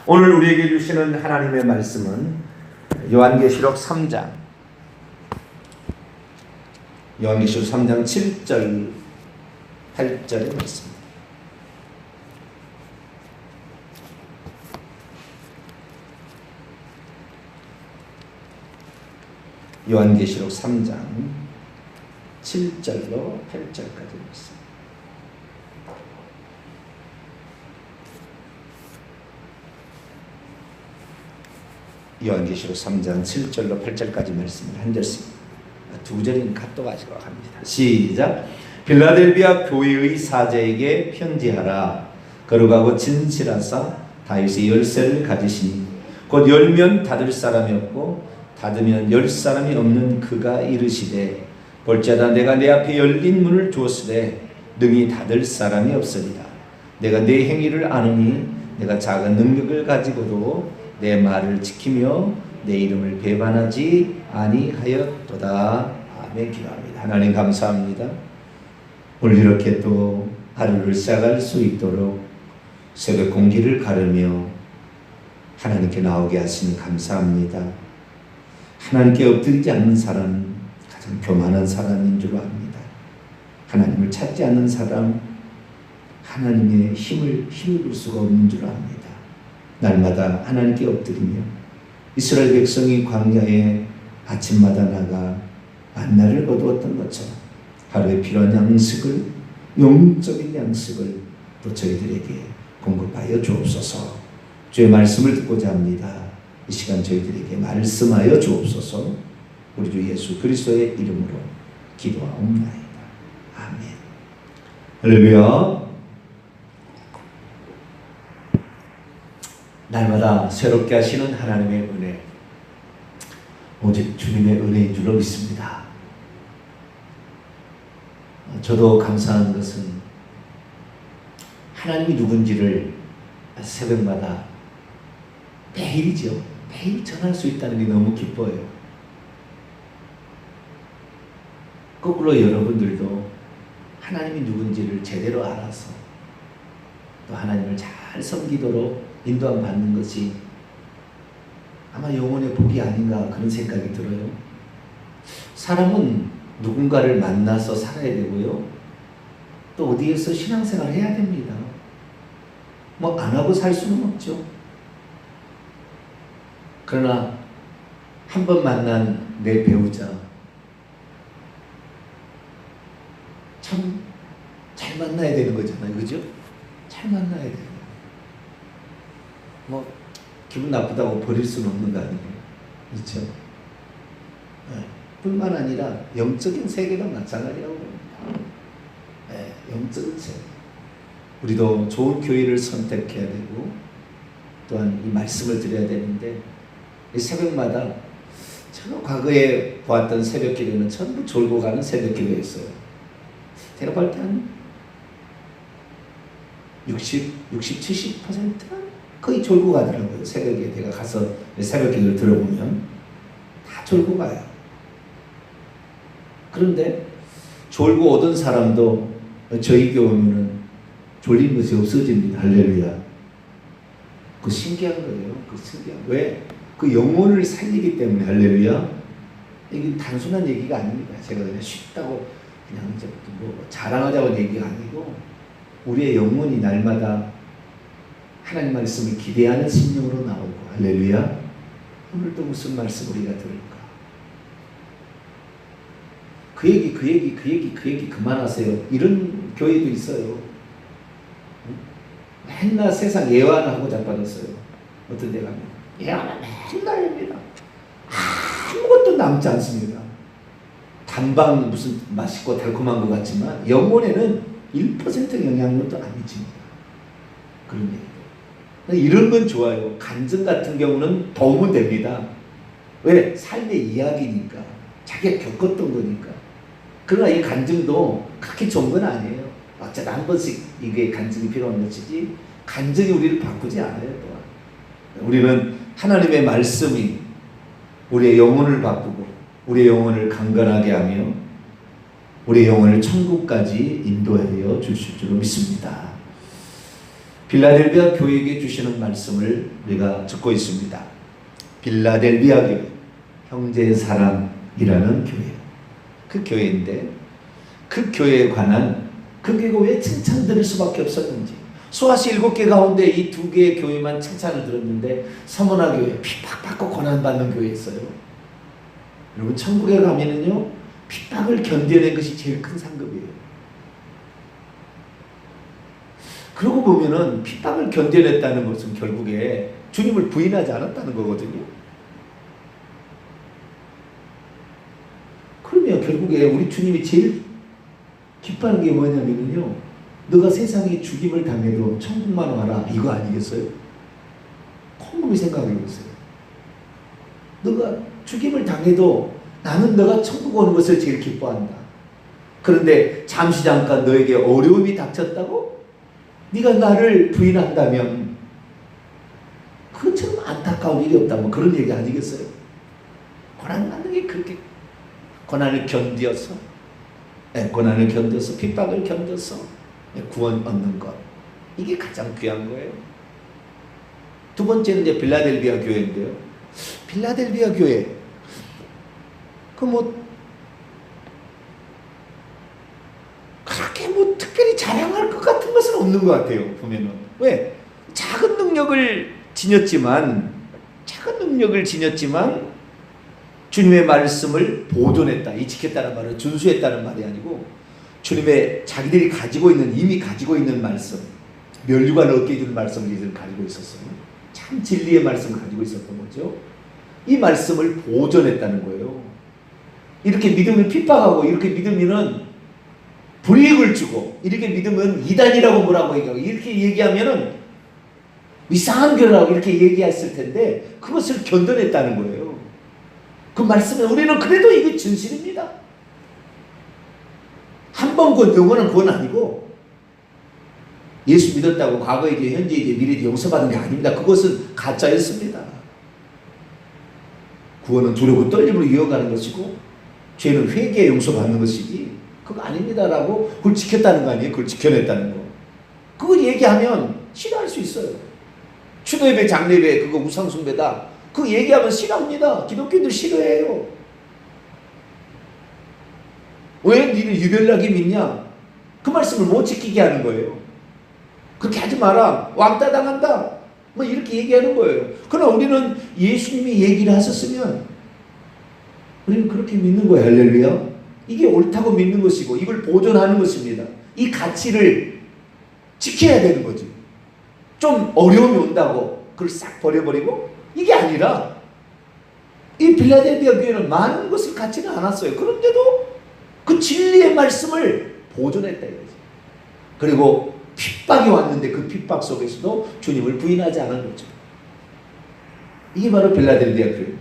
오늘 우리에게 주시는 하나님의 말씀은 요한계시록 3장 7절 8절의 말씀입니다. 요한계시록 3장 7절로 8절까지 말씀. 요한계시록 3장 7절로 8절까지 말씀을 한 절씩 두 절인 카톡하시고 합니다. 시작. 필라델비아 교회의 사제에게 편지하라. 거룩하고 진실하사 다윗의 열쇠를 가지시니 곧 열면 닫을 사람이 없고 닫으면 열 사람이 없는 그가 이르시되 볼지어다 내가 내 앞에 열린 문을 주었으되 능히 닫을 사람이 없으리라. 내가 내 행위를 아느니 내가 작은 능력을 가지고도 내 말을 지키며 내 이름을 배반하지 아니하였도다. 아멘. 기도합니다. 하나님 감사합니다. 오늘 이렇게 또 하루를 시작할 수 있도록 새벽 공기를 가르며 하나님께 나오게 하시니 감사합니다. 하나님께 엎드리지 않는 사람은 가장 교만한 사람인 줄 압니다. 하나님을 찾지 않는 사람, 하나님의 힘을 힘입을 수가 없는 줄 압니다. 날마다 하나님께 엎드리며 이스라엘 백성이 광야에 아침마다 나가 만나를 거두었던 것처럼 하루에 필요한 양식을, 영적인 양식을 또 저희들에게 공급하여 주옵소서. 주의 말씀을 듣고자 합니다. 이 시간 저희들에게 말씀하여 주옵소서. 우리 주 예수 그리스도의 이름으로 기도하옵나이다. 아멘. 할렐루야. 날마다 새롭게 하시는 하나님의 은혜, 오직 주님의 은혜인 줄로 믿습니다. 저도 감사한 것은 하나님이 누군지를 새벽마다 매일이죠. 매일 전할 수 있다는 게 너무 기뻐요. 거꾸로 여러분들도 하나님이 누군지를 제대로 알아서 또 하나님을 잘 섬기도록 인도함 받는 것이 아마 영혼의 복이 아닌가 그런 생각이 들어요. 사람은 누군가를 만나서 살아야 되고요. 또 어디에서 신앙생활을 해야 됩니다. 뭐 안 하고 살 수는 없죠. 그러나 한 번 만난 내 배우자 참 잘 만나야 되는 거잖아요. 그죠? 잘 만나야 돼요. 뭐 기분 나쁘다고 버릴 수는 없는 거 아니에요. 그렇죠? 네. 뿐만 아니라 영적인 세계도 마찬가지라고 봅니다. 네. 영적인 세계. 우리도 좋은 교회를 선택해야 되고 또한 이 말씀을 드려야 되는데 이 새벽마다 제가 과거에 보았던 새벽 기도는 전부 졸고 가는 새벽 기도였어요. 제가 볼 때 한 60, 70%는 거의 졸고 가더라고요. 새벽에 제가 가서 새벽 기도를 들어보면 다 졸고 가요. 그런데 졸고 오던 사람도 저희 교회 오면은 졸린 것이 없어집니다. 할렐루야. 그 신기한 거예요. 그 신기한. 왜? 그 영혼을 살리기 때문에. 할렐루야. 이게 단순한 얘기가 아닙니다. 제가 그냥 쉽다고 그냥 뭐 자랑하자고 얘기가 아니고 우리의 영혼이 날마다 하나님 말씀을 기대하는 심령으로 나오고. 할렐루야. 오늘도 무슨 말씀 우리가 들을까? 그 얘기 그만하세요. 이런 교회도 있어요. 맨날 세상 예화하고 자빠졌어요. 어떤 데 가면 예화는 맨날 합니다. 아무것도 남지 않습니다. 단방 무슨 맛있고 달콤한 것 같지만 영혼에는 1% 영향력도 안 미칩니다. 그런 얘기. 이런 건 좋아요. 간증 같은 경우는 도움은 됩니다. 왜? 삶의 이야기니까. 자기가 겪었던 거니까. 그러나 이 간증도 그렇게 좋은 건 아니에요. 어쩌다 한 번씩 이게 간증이 필요한 것이지 간증이 우리를 바꾸지 않아요. 또한 우리는 하나님의 말씀이 우리의 영혼을 바꾸고 우리의 영혼을 강건하게 하며 우리의 영혼을 천국까지 인도하여 주실 줄로 믿습니다. 빌라델비아 교회에게 주시는 말씀을 우리가 듣고 있습니다. 빌라델비아 교회, 형제의 사랑이라는 교회. 그 교회인데 그 교회에 관한 그 교회가 왜 칭찬드릴 수밖에 없었는지, 수아시 7개 가운데 이 2개의 교회만 칭찬을 들었는데 서문화 교회, 핍박받고 고난받는 교회였어요. 여러분, 천국에 가면은요, 핍박을 견뎌낸 것이 제일 큰 상급이에요. 그러고 보면은 핍박을 견뎌냈다는 것은 결국에 주님을 부인하지 않았다는 거거든요. 그러면 결국에 우리 주님이 제일 기뻐하는 게 뭐냐면요, 너가 세상에 죽임을 당해도 천국만 와라, 이거 아니겠어요? 곰곰이 생각해 보세요. 너가 죽임을 당해도 나는 너가 천국 오는 것을 제일 기뻐한다. 그런데 잠시 잠깐 너에게 어려움이 닥쳤다고 네가 나를 부인한다면 그것처럼 안타까운 일이 없다면 그런 얘기 아니겠어요? 고난 받는 게 그렇게, 고난을 견디어서, 고난을 견뎌서, 핍박을 견뎌서 구원 얻는 것, 이게 가장 귀한 거예요. 두 번째는 이제 빌라델비아 교회인데요. 빌라델비아 교회, 그렇게 특별히 자랑할 것 같은 것은 없는 것 같아요. 보면은 왜? 작은 능력을 지녔지만 주님의 말씀을 보존했다, 이 지켰다는 말은 준수했다는 말이 아니고 주님의 자기들이 이미 가지고 있는 말씀, 면류관을 얻게 해주는 말씀을 이들 가지고 있었어요. 참 진리의 말씀을 가지고 있었던 거죠. 이 말씀을 보존했다는 거예요. 이렇게 믿으면 핍박하고, 이렇게 믿으면은 불이익을 주고, 이렇게 믿으면 이단이라고 뭐라고 얘기하고, 이렇게 얘기하면은 이상한 교라고 이렇게 얘기했을 텐데 그것을 견뎌냈다는 거예요. 그 말씀에 우리는 그래도 이게 진실입니다. 한 번 구원, 영원한 구원 아니고, 예수 믿었다고 과거에게, 현재에게, 미래에 용서받은 게 아닙니다. 그것은 가짜였습니다. 구원은 두려고 떨림으로 이어가는 것이고, 죄는 회개에 용서받는 것이지 그거 아닙니다라고 그걸 지켰다는 거 아니에요? 그걸 지켜냈다는 거. 그걸 얘기하면 싫어할 수 있어요. 추도예배, 장례예배, 그거 우상숭배다, 그거 얘기하면 싫어합니다. 기독교인들 싫어해요. 왜 니는 유별나게 믿냐? 그 말씀을 못 지키게 하는 거예요. 그렇게 하지 마라, 왕따 당한다, 뭐 이렇게 얘기하는 거예요. 그러나 우리는 예수님이 얘기를 하셨으면 우리는 그렇게 믿는 거예요. 할렐루야. 이게 옳다고 믿는 것이고 이걸 보존하는 것입니다. 이 가치를 지켜야 되는 거죠. 좀 어려움이 온다고 그걸 싹 버려버리고, 이게 아니라 이 빌라델비아 교회는 많은 것을 갖지는 않았어요. 그런데도 그 진리의 말씀을 보존했다 이거지. 그리고 핍박이 왔는데 그 핍박 속에서도 주님을 부인하지 않은 거죠. 이게 바로 빌라델비아 교회.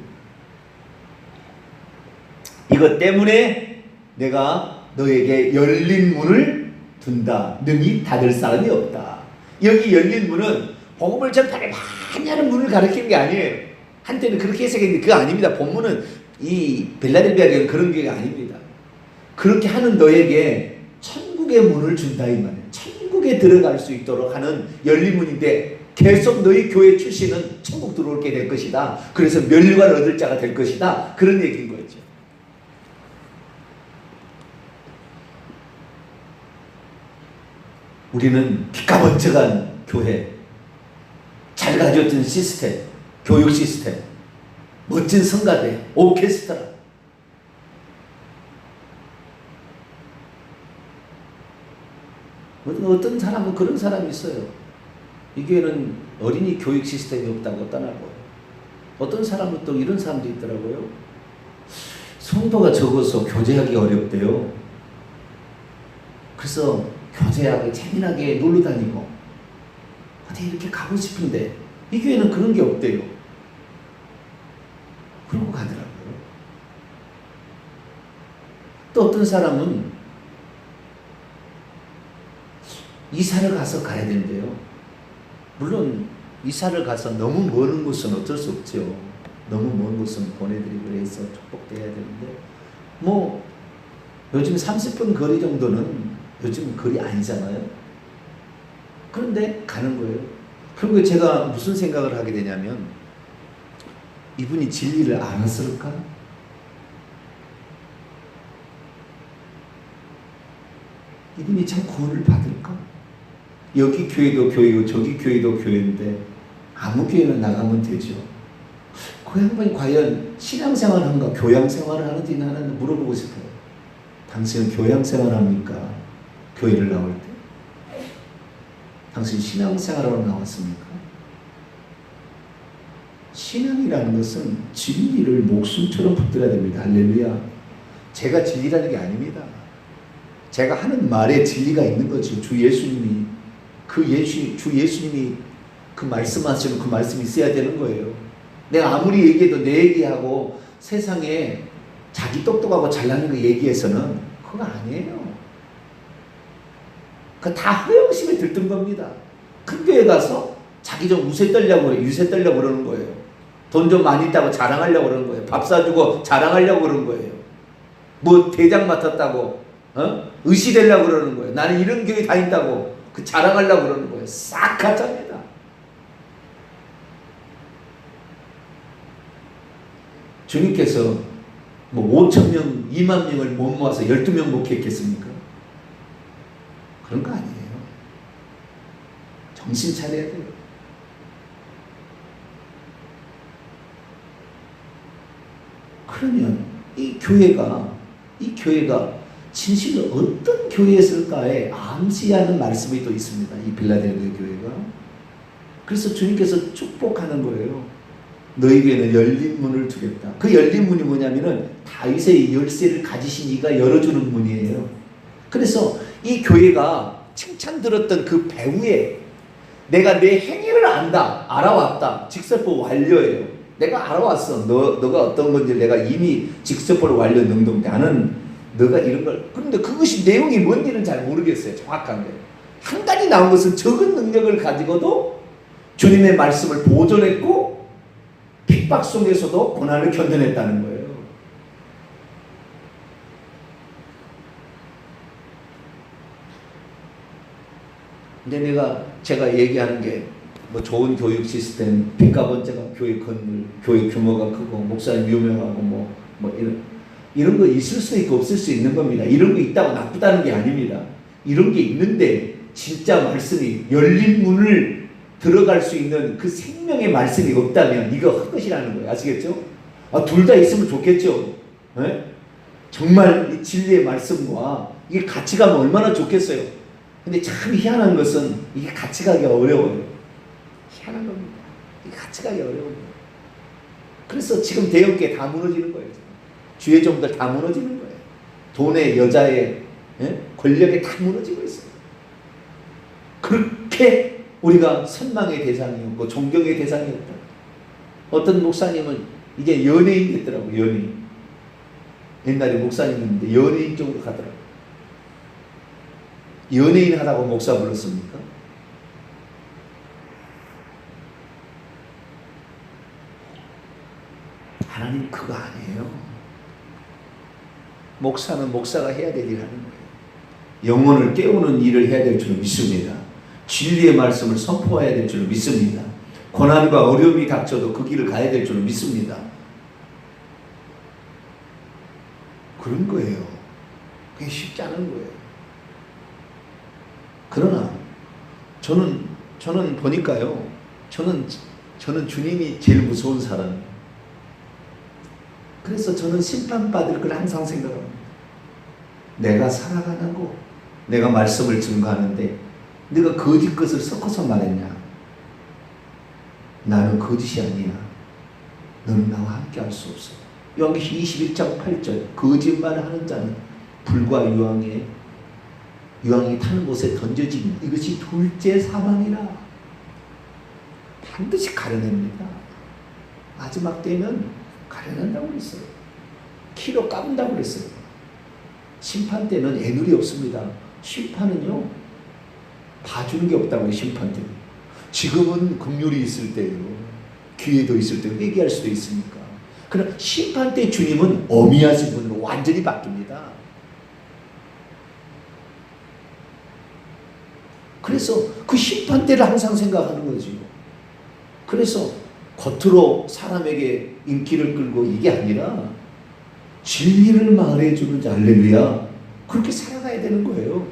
이것 때문에 내가 너에게 열린 문을 둔다. 능히 닫을 사람이 없다. 여기 열린 문은 복음을 전파를 많이 하는 문을 가리키는 게 아니에요. 한때는 그렇게 해석했는데 그거 아닙니다. 본문은 이 빌라델비아 교회는 그런 교회가 아닙니다. 그렇게 하는 너에게 천국의 문을 준다 이 말이에요. 천국에 들어갈 수 있도록 하는 열린 문인데 계속 너희 교회 출신은 천국 들어오게 될 것이다. 그래서 면류관을 얻을 자가 될 것이다. 그런 얘기인 거죠. 우리는 기가번쩍한 교회, 잘 가져진 시스템, 교육 시스템, 멋진 성가대, 오케스트라, 어떤 사람은 그런 사람이 있어요. 이 교회는 어린이 교육 시스템이 없다고 떠나고, 어떤 사람은 또 이런 사람도 있더라고요. 성도가 적어서 교제하기 어렵대요. 그래서 교제하고 재미나게 놀러 다니고 어디 이렇게 가고 싶은데 이 교회는 그런 게 없대요. 그러고 가더라고요. 또 어떤 사람은 이사를 가서 가야 된대요. 물론 이사를 가서 너무 먼 곳은 어쩔 수 없죠. 너무 먼 곳은 보내드리고 해서 축복돼야 되는데, 뭐 요즘 30분 거리 정도는 요즘 거리 아니잖아요. 그런데 가는 거예요. 그리고 제가 무슨 생각을 하게 되냐면, 이분이 진리를 알았을까? 이분이 참 구원을 받을까? 여기 교회도 교회고 저기 교회도 교회인데 아무 교회나 나가면 되죠. 그 양반이 과연 신앙생활을 하는가 교양생활을 하는지 나는 물어보고 싶어요. 당신은 교양생활을 합니까? 교회를 나올 때? 당신 신앙생활하러 나왔습니까? 신앙이라는 것은 진리를 목숨처럼 붙들어야 됩니다. 할렐루야. 제가 진리라는 게 아닙니다. 제가 하는 말에 진리가 있는 거죠. 주 예수님이 주 예수님이 그 말씀하시는 그 말씀이 있어야 되는 거예요. 내가 아무리 얘기해도 내 얘기하고 세상에 자기 똑똑하고 잘나는 거 얘기해서는 그거 아니에요. 그 다 허영심에 들뜬 겁니다. 큰 교회 가서 자기 좀 유세 떨려고 그러는 거예요. 돈 좀 많이 있다고 자랑하려고 그러는 거예요. 밥 사주고 자랑하려고 그러는 거예요. 뭐 대장 맡았다고 의시되려고 그러는 거예요. 나는 이런 교회 다닌다고 그 자랑하려고 그러는 거예요. 싹 가짜입니다. 주님께서 뭐 5,000명, 2만 명을 못 모아서 12명 목회했겠습니까? 그런 거 아니에요. 정신 차려야 돼요. 그러면 이 교회가 진실로 어떤 교회였을까에 암시하는 말씀이 또 있습니다. 이 빌라델비아 교회가. 그래서 주님께서 축복하는 거예요. 너희에게는 열린 문을 두겠다. 그 열린 문이 뭐냐면은 다윗의 열쇠를 가지신 이가 열어주는 문이에요. 그래서 이 교회가 칭찬 들었던 그 배후에 내가 내 행위를 알아왔다. 직설법 완료예요. 내가 알아왔어. 너가 어떤 건지 내가 이미 직설법을 완료 능동. 나는 너가 이런 걸. 그런데 그것이 내용이 뭔지는 잘 모르겠어요. 정확한 게. 한 가지 나온 것은 적은 능력을 가지고도 주님의 말씀을 보존했고 핍박 속에서도 고난을 견뎌냈다는 거예요. 근데 제가 얘기하는 게 뭐 좋은 교육 시스템, 빚가번제가 교회 건물, 교회 규모가 크고 목사님 유명하고 뭐 이런 거 있을 수 있고 없을 수 있는 겁니다. 이런 거 있다고 나쁘다는 게 아닙니다. 이런 게 있는데 진짜 말씀이 열린 문을 들어갈 수 있는 그 생명의 말씀이 없다면 이거 헛것이라는 거예요. 아시겠죠? 둘 다 있으면 좋겠죠. 네? 정말 이 진리의 말씀과 이게 같이 가면 얼마나 좋겠어요. 근데 참 희한한 것은 이게 같이 가기 어려워요. 희한한 겁니다. 이게 같이 가기 어려워요. 그래서 지금 대형교회 다 무너지는 거예요. 주의 종들 다 무너지는 거예요. 돈의 여자의 권력에 다 무너지고 있어요. 그렇게 우리가 선망의 대상이었고 존경의 대상이었다. 어떤 목사님은 이제 연예인 됐더라고요. 연예인. 옛날에 목사님이었는데 연예인 쪽으로 가더라고요. 연예인 하라고 목사 불렀습니까? 하나님 그거 아니에요. 목사는 목사가 해야 될 일을 하는 거예요. 영혼을 깨우는 일을 해야 될 줄 믿습니다. 진리의 말씀을 선포해야 될 줄 믿습니다. 고난과 어려움이 닥쳐도 그 길을 가야 될 줄 믿습니다. 그런 거예요. 그게 쉽지 않은 거예요. 그러나 저는 보니까요. 저는 주님이 제일 무서운 사람이에요. 그래서 저는 심판받을 걸 항상 생각합니다. 내가 살아가고 내가 말씀을 증거하는데 네가 거짓 것을 섞어서 말했냐? 나는 거짓이 아니야. 너는 나와 함께 할 수 없어. 요한계시록 21장 8절 거짓말을 하는 자는 불과 유황이 타는 곳에 던져진 이것이 둘째 사망이라. 반드시 가려냅니다. 마지막 때는 가려낸다고 그랬어요. 키로 까분다고 그랬어요. 심판 때는 애누리 없습니다. 심판은요 봐주는 게 없다고요. 심판 때는. 지금은 긍휼이 있을 때예요. 기회도 있을 때 회개할 수도 있으니까. 그러나 심판 때 주님은 어미하신 분으로 완전히 바뀝니다. 그래서 그 심판대를 항상 생각하는 거지요. 그래서 겉으로 사람에게 인기를 끌고 이게 아니라 진리를 말해주는 할렐루야, 그렇게 살아가야 되는 거예요.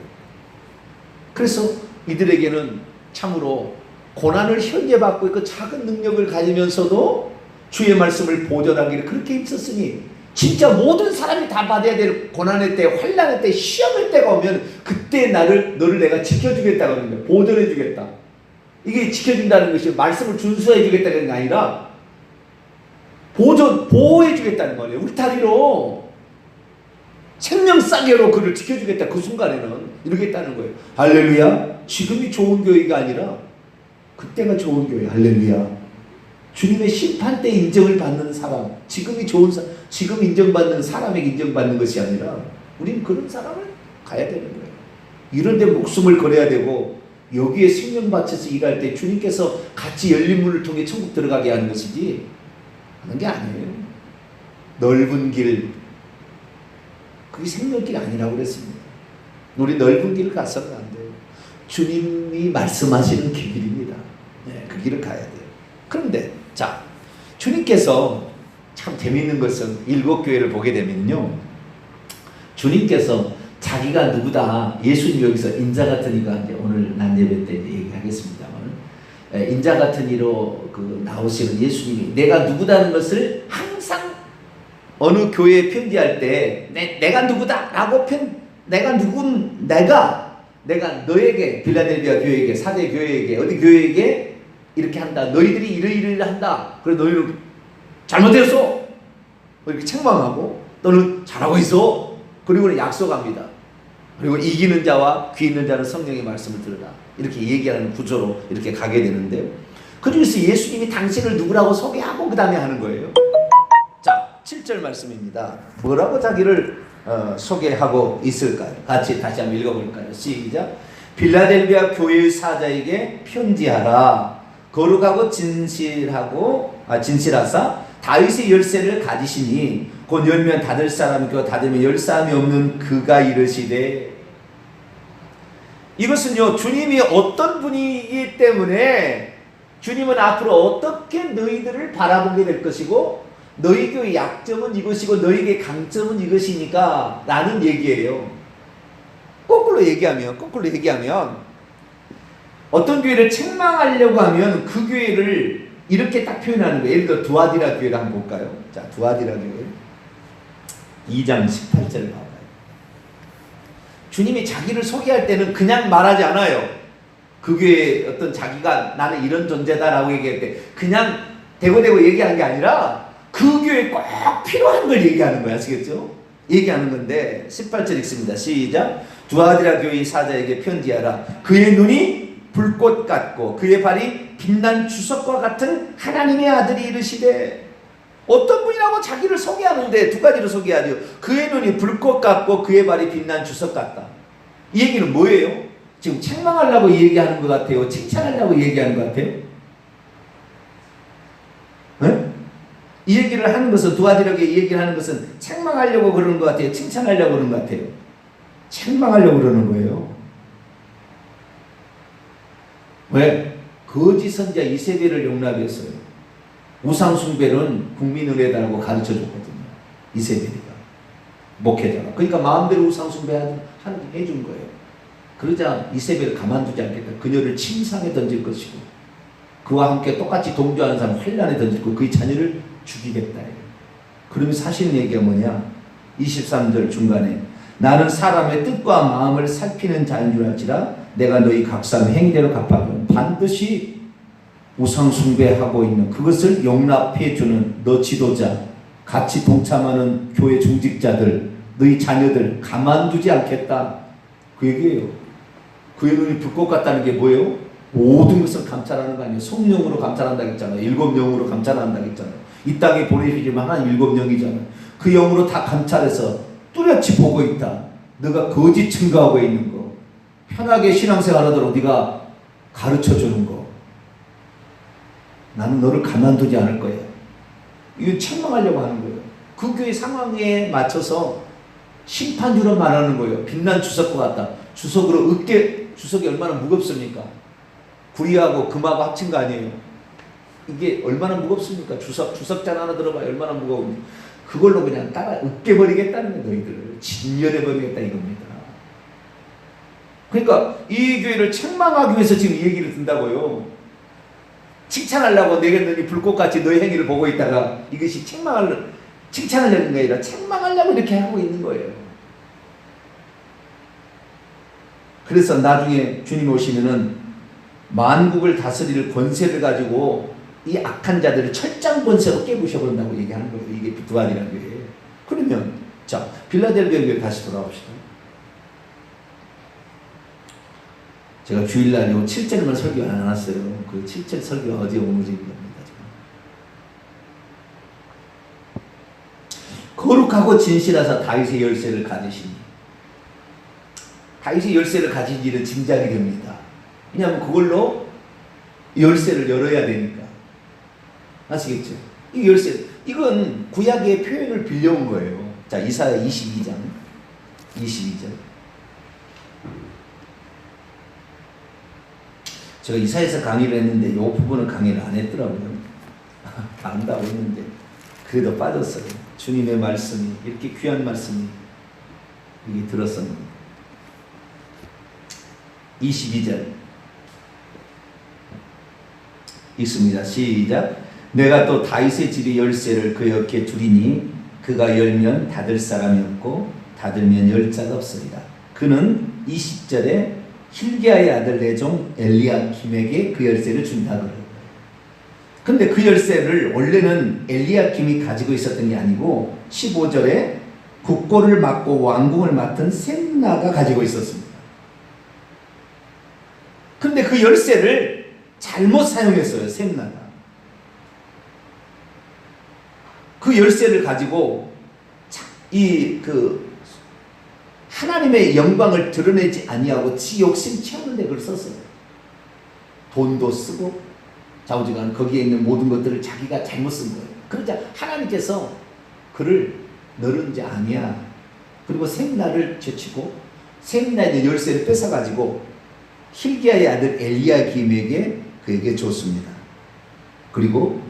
그래서 이들에게는 참으로 고난을 현재받고 있고 작은 능력을 가지면서도 주의 말씀을 보존하기를 그렇게 힘썼으니 진짜 모든 사람이 다 받아야 될 고난의 때, 환난의 때, 시험의 때가 오면 그때 너를 내가 지켜주겠다고 하는 거예요. 보존해주겠다. 이게 지켜준다는 것이 말씀을 준수해주겠다는 게 아니라 보호해주겠다는 거예요. 울타리로 생명싸개로 그를 지켜주겠다. 그 순간에는 이러겠다는 거예요. 할렐루야. 지금이 좋은 교회가 아니라 그때가 좋은 교회. 할렐루야. 주님의 심판 때 인정을 받는 사람, 지금이 좋은 사람, 지금 인정받는 사람에게 인정받는 것이 아니라 우리는 그런 사람을 가야 되는 거예요. 이런 데 목숨을 걸어야 되고 여기에 생명 바쳐서 일할 때 주님께서 같이 열린 문을 통해 천국 들어가게 하는 것이지 하는 게 아니에요. 넓은 길, 그게 생명길 아니라고 그랬습니다. 우리 넓은 길을 가서는 안 돼요. 주님이 말씀하시는 길입니다. 네, 그 길을 가야 돼요. 그런데 자, 주님께서 참 재미있는 것은 일곱 교회를 보게 되면요, 주님께서 자기가 누구다, 예수님 여기서 인자 같은 이가 이제 오늘 난 예배 때 얘기하겠습니다만, 인자 같은 이로 나오시는 예수님이 내가 누구다는 것을 항상 어느 교회에 편지할 때 내가 누구다라고 내가 너에게, 빌라델비아 교회에게, 사대 교회에게, 어디 교회에게 이렇게 한다. 너희들이 이러이러 한다. 그래 너희는 잘못되었어. 이렇게 책망하고 너는 잘하고 있어. 그리고는 약속합니다. 그리고 이기는 자와 귀 있는 자는 성령의 말씀을 들으라. 이렇게 얘기하는 구조로 이렇게 가게 되는데요. 그 중에서 예수님이 당신을 누구라고 소개하고 그 다음에 하는 거예요. 자, 7절 말씀입니다. 뭐라고 자기를 소개하고 있을까요? 같이 다시 한번 읽어볼까요? 시작. 빌라델비아 교회의 사자에게 편지하라. 거룩하고 진실하사 다윗의 열쇠를 가지시니 곧 열면 닫을 사람이 있고 닫으면 열 사람이 없는 그가 이르시되. 이것은요, 주님이 어떤 분이기 때문에 주님은 앞으로 어떻게 너희들을 바라보게 될 것이고 너희 교회의 약점은 이것이고 너희에게 강점은 이것이니까 라는 얘기예요. 거꾸로 얘기하면 어떤 교회를 책망하려고 하면 그 교회를 이렇게 딱 표현하는 거예요. 예를 들어 두아디라 교회를 한번 볼까요? 자, 두아디라 교회 2장 18절을 봐봐요. 주님이 자기를 소개할 때는 그냥 말하지 않아요. 그 교회에 어떤 자기가 나는 이런 존재다라고 얘기할 때 그냥 대고대고 얘기하는 게 아니라 그 교회에 꼭 필요한 걸 얘기하는 거야. 아시겠죠? 얘기하는 건데 18절 읽습니다. 시작. 두아디라 교회의 사자에게 편지하라. 그의 눈이 불꽃 같고 그의 발이 빛난 주석과 같은 하나님의 아들이 이르시되. 어떤 분이라고 자기를 소개하는데 두 가지로 소개하죠. 그의 눈이 불꽃 같고 그의 발이 빛난 주석 같다. 이 얘기는 뭐예요? 지금 책망하려고 얘기하는 것 같아요? 칭찬하려고 얘기하는 것 같아요? 네? 이 얘기를 하는 것은, 두아디라에게 이 얘기를 하는 것은 책망하려고 그러는 것 같아요? 칭찬하려고 그러는 것 같아요? 책망하려고 그러는 거예요. 왜? 거짓 선지자 이세벨을 용납했어요. 우상 숭배는 국민 은혜다라고 가르쳐 줬거든요. 이세벨이가 목회자가. 그러니까 마음대로 우상 숭배해준 거예요. 그러자 이세벨을 가만두지 않겠다. 그녀를 침상에 던질 것이고 그와 함께 똑같이 동조하는 사람 환란에 던질 거고 그의 자녀를 죽이겠다. 그러면 사실 얘기가 뭐냐? 23절 중간에 나는 사람의 뜻과 마음을 살피는 자인 줄 알지라 내가 너희 각 사람 행위대로 갚아주는. 반드시 우상 숭배하고 있는 그것을 용납해 주는 너 지도자, 같이 동참하는 교회 중직자들, 너희 자녀들 가만두지 않겠다. 그 얘기예요. 그의 눈이 불꽃 같다는 게 뭐예요? 모든 것을 감찰하는 거 아니에요. 성령으로 감찰한다고 했잖아요. 7영으로 감찰한다고 했잖아요. 이 땅에 보내시지만 하나님 7영이잖아요. 그 영으로 다 감찰해서 뚜렷이 보고 있다. 너가 거짓 증거하고 있는 거, 편하게 신앙생활 하도록 네가 가르쳐주는 거, 나는 너를 가만두지 않을 거야. 이거 책망하려고 하는 거예요. 그 교회 상황에 맞춰서 심판주로 말하는 거예요. 빛난 주석과 같다. 주석으로 주석이 얼마나 무겁습니까? 구리하고 금하고 합친 거 아니에요? 이게 얼마나 무겁습니까? 주석잔 하나 들어봐요. 얼마나 무거운지. 그걸로 그냥 따라 으깨버리겠다는 거예요. 너희들을 진멸해버리겠다 이겁니다. 그러니까 이 교회를 책망하기 위해서 지금 이 얘기를 든다고요. 칭찬하려고 내게 너희 불꽃같이 너의 행위를 보고 있다가 이것이 칭찬하려는 게 아니라 책망하려고 이렇게 하고 있는 거예요. 그래서 나중에 주님 오시면은 만국을 다스릴 권세를 가지고 이 악한 자들을 철장 권세로 깨부셔버린다고 얘기하는 거예요. 이게 부활이라는 거예요. 그러면 자 빌라델비아 교회 다시 돌아옵시다. 제가 주일날 요 7절만 설교 안 해놨어요. 그 7절 설교 어제 오늘인 겁니다. 거룩하고 진실하사 다윗의 열쇠를 가지시니 다윗의 열쇠를 가진 일은 짐작이 됩니다. 왜냐하면 그걸로 열쇠를 열어야 되니까. 아시겠죠? 이 열쇠, 이건 구약의 표현을 빌려온 거예요. 자, 이사야 22장. 제가 이사야에서 강의를 했는데 이 부분은 강의를 안 했더라고요. 다 안다고 했는데 그래도 빠졌어요. 주님의 말씀이 이렇게 귀한 말씀이 여기 들었었는데 22절 읽습니다. 시작. 내가 또 다윗의 집의 열쇠를 그 어깨에 두리니 그가 열면 닫을 사람이 없고 닫으면 열 자가 없으리라. 그는 20절에 hil기야의 아들 내 종 엘리야킴에게 그 열쇠를 준다 그래요. 근데 그 열쇠를 원래는 엘리야킴이 가지고 있었던 게 아니고 15절에 국고를 맡고 왕궁을 맡은 셈나가 가지고 있었습니다. 근데 그 열쇠를 잘못 사용했어요. 셈나가. 그 열쇠를 가지고 하나님의 영광을 드러내지 아니하고 지 욕심 채우는데 그걸 썼어요. 돈도 쓰고 좌우지간 거기에 있는 모든 것들을 자기가 잘못 쓴 거예요. 그러자 하나님께서 그를 너는 자 아니야. 그리고 셈나를 제치고 셈나의 열쇠를 뺏어가지고 hil기야의 아들 엘리야김에게 그에게 줬습니다. 그리고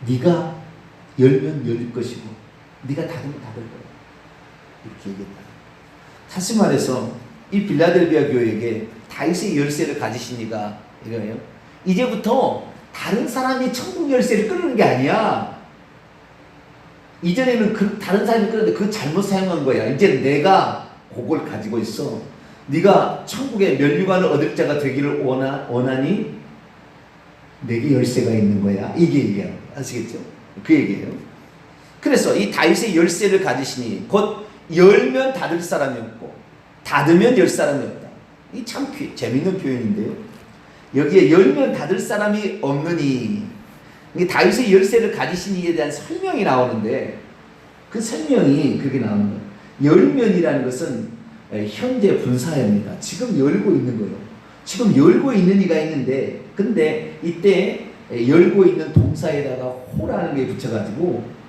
네가 열면 열릴 것이고 네가 닫으면 닫을 거야. 이렇게 얘기했다. 다시 말해서 이 빌라델비아 교회에게 다윗의 열쇠를 가지시니까 이거예요. 이제부터 다른 사람이 천국 열쇠를 끊는 게 아니야. 이전에는 다른 사람이 끊는데 그거 잘못 사용한 거야. 이제 내가 그걸 가지고 있어. 네가 천국의 면류관을 얻을 자가 되기를 원하니 내게 열쇠가 있는 거야. 이게 얘기야. 아시겠죠? 그 얘기예요. 그래서 이 다윗의 열쇠를 가지시니 곧 열면 닫을 사람이 없고 닫으면 열 사람이 없다. 이 참 재밌는 표현인데요. 여기에 열면 닫을 사람이 없느니 이게 다윗의 열쇠를 가지시니에 대한 설명이 나오는데 그 설명이 그렇게 나오는 거예요. 열면이라는 것은 현재 분사입니다. 지금 열고 있는 거예요. 지금 열고 있는 이가 있는데 근데 이때 열고 있는 동사에다가 호라는 게 붙여가지고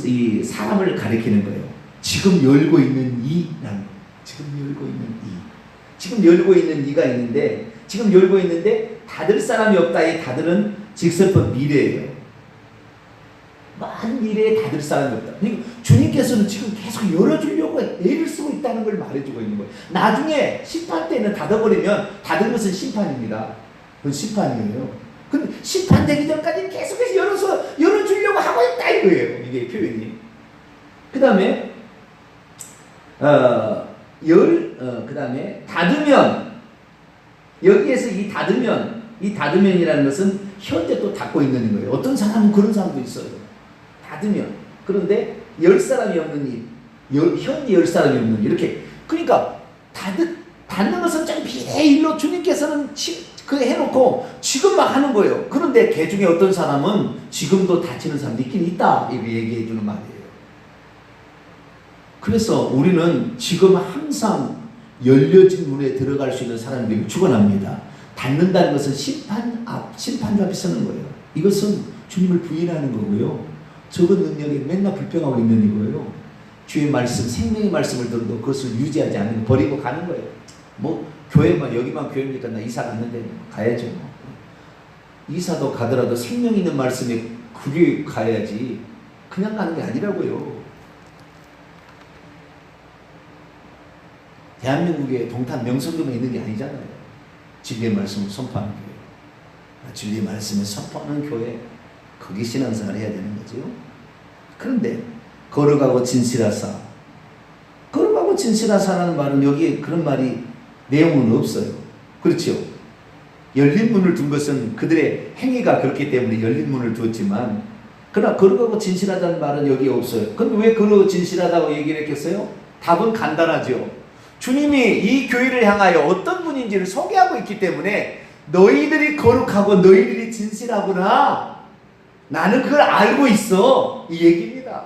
이 사람을 가리키는 거예요. 지금 열고 있는 이라는 거. 지금 열고 있는 이. 지금 열고 있는 이가 있는데 지금 열고 있는데 닫을 사람이 없다. 이 닫을은 직설법 미래예요. 많은 미래에 닫을 사람이 없다. 그러니까 주님께서는 지금 계속 열어주려고 애를 쓰고 있다는 걸 말해주고 있는 거예요. 나중에 심판 때는 닫아버리면 닫은 것은 심판입니다. 그건 심판이에요. 근데 심판되기 전까지 계속해서 열어주려고 하고 있다 이거예요. 이게 표현이. 그 다음에 그 다음에 닫으면 여기에서 이 닫으면이라는 것은 현재 또 닫고 있는 거예요. 어떤 사람은 그런 사람도 있어요. 닫으면 그런데 열 사람이 없는 현재 열 사람이 없는 이렇게. 그러니까 닫는 것은 좀 비례일로 주님께서는 그 해놓고 지금 막 하는 거예요. 그런데 그 중에 어떤 사람은 지금도 닫히는 사람도 있긴 있다. 이렇게 얘기해 주는 말이에요. 그래서 우리는 지금 항상 열려진 문에 들어갈 수 있는 사람들이 축원합니다. 닫는다는 것은 심판주 앞에 서는 거예요. 이것은 주님을 부인하는 거고요. 적은 능력에 맨날 불평하고 있는 이거예요. 주의 말씀, 생명의 말씀을 들어도 그것을 유지하지 않는 버리고 가는 거예요. 뭐 교회만 여기만 교회니까 나 이사 갔는데 가야죠. 이사도 가더라도 생명 있는 말씀에 그게 가야지 그냥 가는 게 아니라고요. 대한민국에 동탄 명성교만 있는 게 아니잖아요. 진리의 말씀을 선포하는 교회, 진리의 말씀을 선포하는 교회, 거기 신앙생활을 해야 되는 거죠. 그런데 거룩하고 진실하사, 거룩하고 진실하사라는 말은 여기에 그런 말이 내용은 없어요. 그렇죠? 열린 문을 둔 것은 그들의 행위가 그렇기 때문에 열린 문을 두었지만, 그러나 거룩하고 진실하다는 말은 여기에 없어요. 그럼 왜 거룩하고 진실하다고 얘기를 했겠어요? 답은 간단하죠. 주님이 이 교회를 향하여 어떤 분인지를 소개하고 있기 때문에 너희들이 거룩하고 너희들이 진실하구나, 나는 그걸 알고 있어, 이 얘기입니다.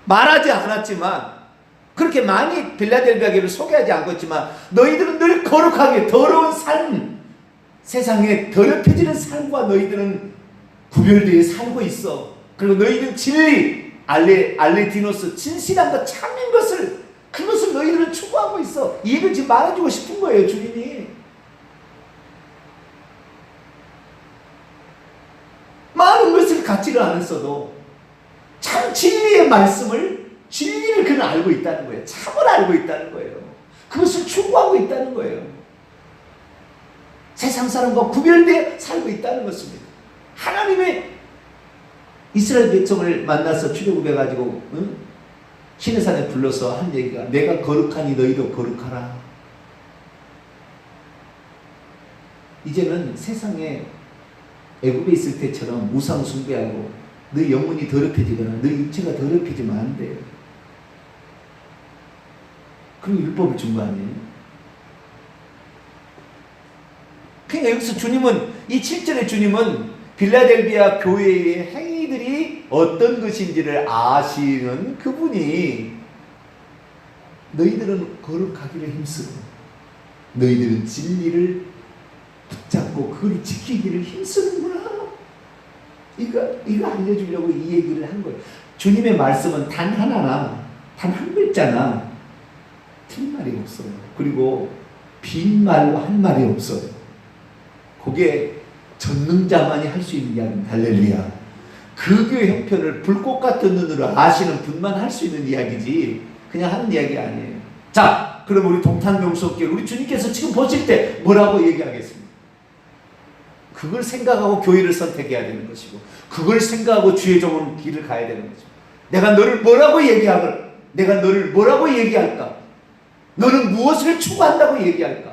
말하지 않았지만, 그렇게 많이 빌라델비아 교회를 소개하지 않고 있지만, 너희들은 늘 거룩하게 더러운 삶, 세상에 더럽혀지는 삶과 너희들은 구별되어 살고 있어. 그리고 너희들은 진리, 알레디노스, 진실한 것, 참인 것을, 그것을 너희들은 추구하고 있어. 이 얘기를 지금 말해주고 싶은 거예요, 주님이. 많은 것을 갖지를 않았어도 참 진리의 말씀을, 진리를 그는 알고 있다는 거예요. 참을 알고 있다는 거예요. 그것을 추구하고 있다는 거예요. 세상 사람과 구별되어 살고 있다는 것입니다. 하나님의 이스라엘 백성을 만나서 출애굽해가지고 신의 산에 불러서 한 얘기가, 내가 거룩하니 너희도 거룩하라. 이제는 세상에 애굽에 있을 때처럼 우상 숭배하고 너 영혼이 더럽혀지거나 너 육체가 더럽혀지면 안 돼요. 그리고 율법을 준 거 아니에요? 그러니까 여기서 주님은, 이 7절의 주님은 빌라델비아 교회의 행위들이 어떤 것인지를 아시는 그분이, 너희들은 거룩하기를 힘쓰고 너희들은 진리를 붙잡고 그걸 지키기를 힘쓰는구나, 이거 알려주려고 이 얘기를 한 거예요. 주님의 말씀은 단 하나나 단 한 글자나 틀린 말이 없어요. 그리고 빈말로 한 말이 없어요. 그게 전능자만이 할 수 있는 이야기입니다. 할렐루야. 그 교회 형편을 불꽃 같은 눈으로 아시는 분만 할 수 있는 이야기지 그냥 하는 이야기 아니에요. 자, 그럼 우리 동탄 명석교회, 우리 주님께서 지금 보실 때 뭐라고 얘기하겠습니까? 그걸 생각하고 교회를 선택해야 되는 것이고, 그걸 생각하고 주의 종은 길을 가야 되는 거죠. 내가 너를 뭐라고 얘기할까? 너는 무엇을 추구한다고 얘기할까?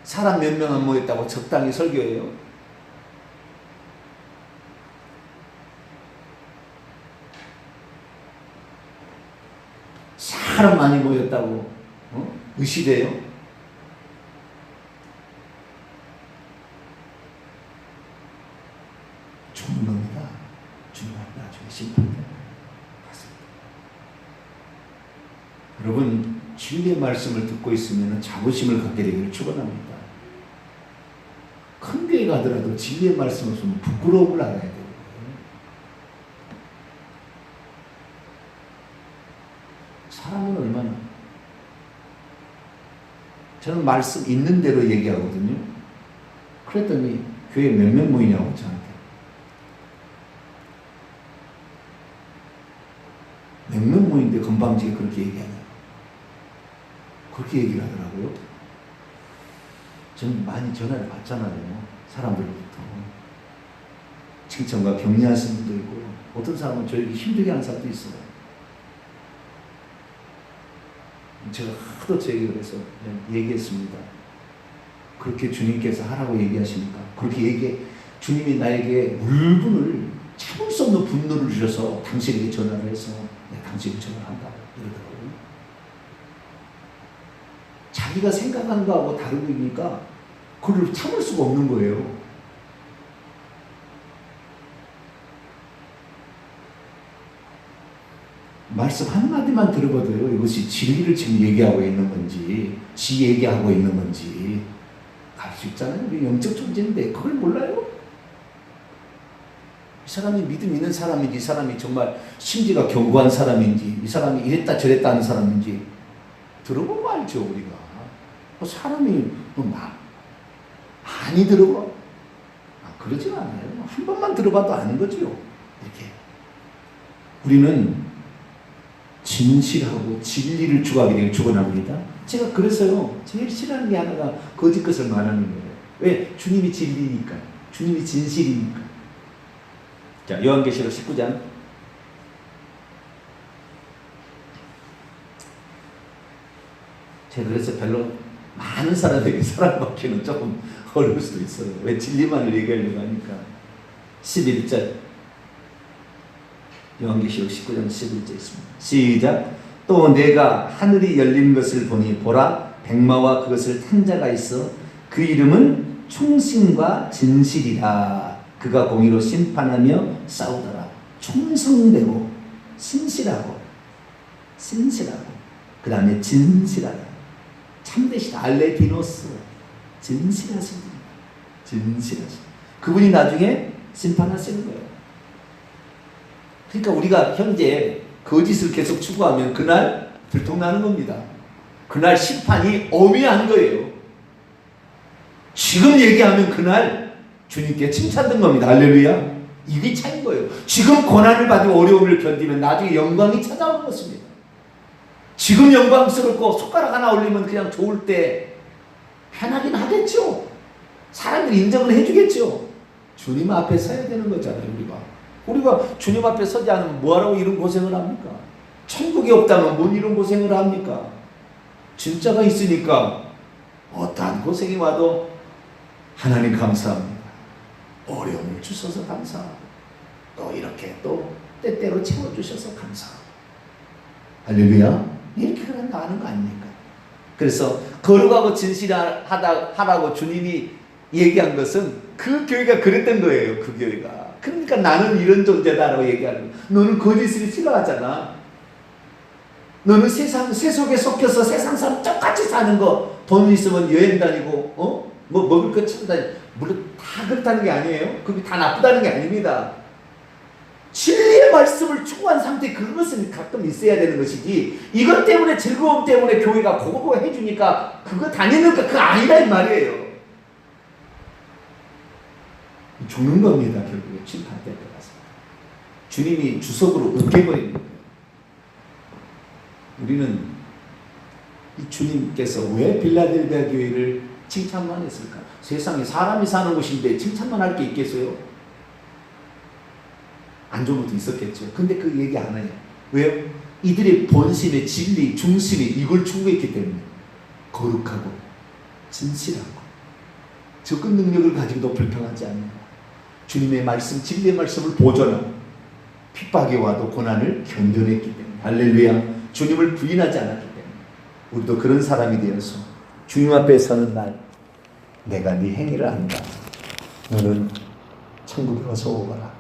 사람 몇 명 안 모였다고 적당히 설교해요? 사람 많이 모였다고 의시돼요? 죽는 겁니다. 주님 나중에 심판됩니다. 여러분, 진리의 말씀을 듣고 있으면 자부심을 갖게 되기를 축원합니다. 큰 교회 가더라도 진리의 말씀 없으면 부끄러움을 알아야 돼요. 사람은 얼마나, 저는 말씀 있는 대로 얘기하거든요. 그랬더니 교회 몇 명 모이냐고 저한테. 몇 명 모이는데 건방지게 그렇게 얘기하냐. 그렇게 얘기를 하더라고요. 저는 많이 전화를 받잖아요. 사람들로부터. 칭찬과 격려하시는 분도 있고, 어떤 사람은 저에게 힘들게 하는 사람도 있어요. 제가 하도 제 얘기를 해서 얘기했습니다. 그렇게 주님께서 하라고 얘기하시니까, 그렇게 주님이 나에게 울분을, 참을 수 없는 분노를 주셔서 당신에게 전화를 해서 당신에게 전화를 한다 이러더라고요. 자기가 생각한 거하고 다르니까 그걸 참을 수가 없는 거예요. 말씀 한마디만 들어봐도요, 이것이 진리를 지금 얘기하고 있는 건지 지 얘기하고 있는 건지 알 수 있잖아요. 우리 영적 존재인데 그걸 몰라요? 사람이 믿음 있는 사람인지, 이 사람이 정말 심지가 견고한 사람인지, 이 사람이 이랬다 저랬다 하는 사람인지 들어보면 알죠. 우리가 사람이 많이 들어봐? 그러진 않아요. 한 번만 들어봐도 아는 거죠. 이렇게 우리는 진실하고 진리를 추구하기 축원합니다. 제가 그래서요, 제일 싫어하는 게 하나가 거짓 것을 말하는 거예요. 왜? 주님이 진리니까, 주님이 진실이니까. 자, 요한계시록 19장. 제가 그래서 별로 많은 사람에게 사랑받기는 조금 어려울 수도 있어요. 왜? 진리만을 얘기하려고 하니까. 11절. 요한계시록 19장 11절 있습니다. 시작. 또 내가 하늘이 열린 것을 보니 보라 백마와 그것을 탄 자가 있어 그 이름은 충신과 진실이라. 그가 공의로 심판하며 싸우더라. 충성되고 신실하고 그 다음에 진실하다. 참되시다. 알레디노스. 진실하십니다. 그분이 나중에 심판하시는 거예요. 그러니까 우리가 현재 거짓을 계속 추구하면 그날 들통나는 겁니다. 그날 심판이 엄미한 거예요. 지금 얘기하면 그날 주님께 칭찬된 겁니다. 할렐루야. 이게 차인 거예요. 지금 고난을 받고 어려움을 견디면 나중에 영광이 찾아오는 것입니다. 지금 영광스럽고 손가락 하나 올리면 그냥 좋을 때 편하긴 하겠죠. 사람들이 인정을 해주겠죠. 주님 앞에 서야 되는 거잖아요. 우리가 주님 앞에 서지 않으면 뭐하라고 이런 고생을 합니까? 천국이 없다면 뭔 이런 고생을 합니까? 진짜가 있으니까 어떠한 고생이 와도 하나님 감사합니다. 어려움을 주셔서 감사하고 또 이렇게 또 때때로 채워주셔서 감사하고 할렐루야. 이렇게 하는 거 아닙니까? 그래서 거룩하고 진실하라고 주님이 얘기한 것은 그 교회가 그랬던 거예요. 그 교회가. 그러니까 나는 이런 존재다라고 얘기하는 거야. 너는 거짓을 싫어하잖아. 너는 세상 세속에 속혀서 세상 사람 똑같이 사는 거. 돈 있으면 여행 다니고 뭐 먹을 거 찾아다니고. 물론 다 그렇다는 게 아니에요. 그게 다 나쁘다는 게 아닙니다. 진리의 말씀을 추구한 상태, 그것은 가끔 있어야 되는 것이지, 이것 때문에 즐거움 때문에 교회가 그거 해주니까 그거 다니는 거 그거 아니라 이 말이에요. 죽는 겁니다. 결국에 심판 때 가서 주님이 주석으로 으깨버리는 거예요. 우리는 이 주님께서 왜 빌라델비아 교회를 칭찬만 했을까? 세상에 사람이 사는 곳인데 칭찬만 할 게 있겠어요? 안 좋은 것도 있었겠죠. 근데 그 얘기 안 해요. 왜요? 이들의 본심의 진리, 중심이 이걸 추구했기 때문에 거룩하고 진실하고 적은 능력을 가지고도 불평하지 않는 주님의 말씀, 진리의 말씀을 보존하고 핍박이 와도 고난을 견뎌냈기 때문에 할렐루야. 주님을 부인하지 않았기 때문에 우리도 그런 사람이 되어서 주님 앞에 서는 날 내가 네 행위를 안다. 너는 천국에 와서 오거라.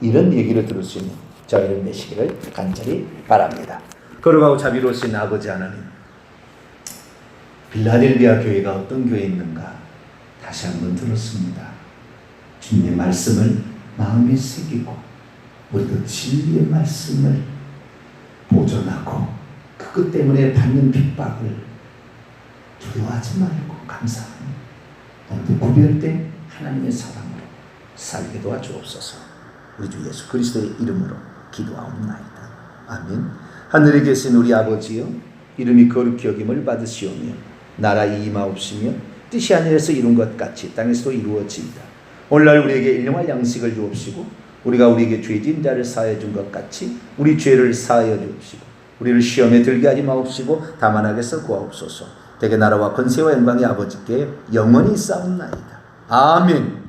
이런 얘기를 들을 수 있는 저희를 되시기를 간절히 바랍니다. 거룩하고 자비로우신 아버지 하나님, 빌라델비아 교회가 어떤 교회였는가 다시 한번 들었습니다. 주님의 말씀을 마음에 새기고 우리도 진리의 말씀을 보존하고 그것 때문에 받는 핍박을 두려워하지 말고 감사하며 오늘도 구별된 하나님의 사랑으로 살게 도와주옵소서. 우리 주 예수 그리스도의 이름으로 기도하옵나이다. 아멘. 하늘에 계신 우리 아버지여, 이름이 거룩히 여김을 받으시오며 나라의 임하옵시며 뜻이 하늘에서 이룬 것 같이 땅에서도 이루어진다. 오늘날 우리에게 일용할 양식을 주옵시고 우리가 우리에게 죄진 자를 사하여 준 것 같이 우리 죄를 사하여 주옵시고 우리를 시험에 들게 하지 마옵시고 다만 악에서 구하옵소서. 대개 나라와 권세와 영광의 아버지께 영원히 싸움나이다. 아멘.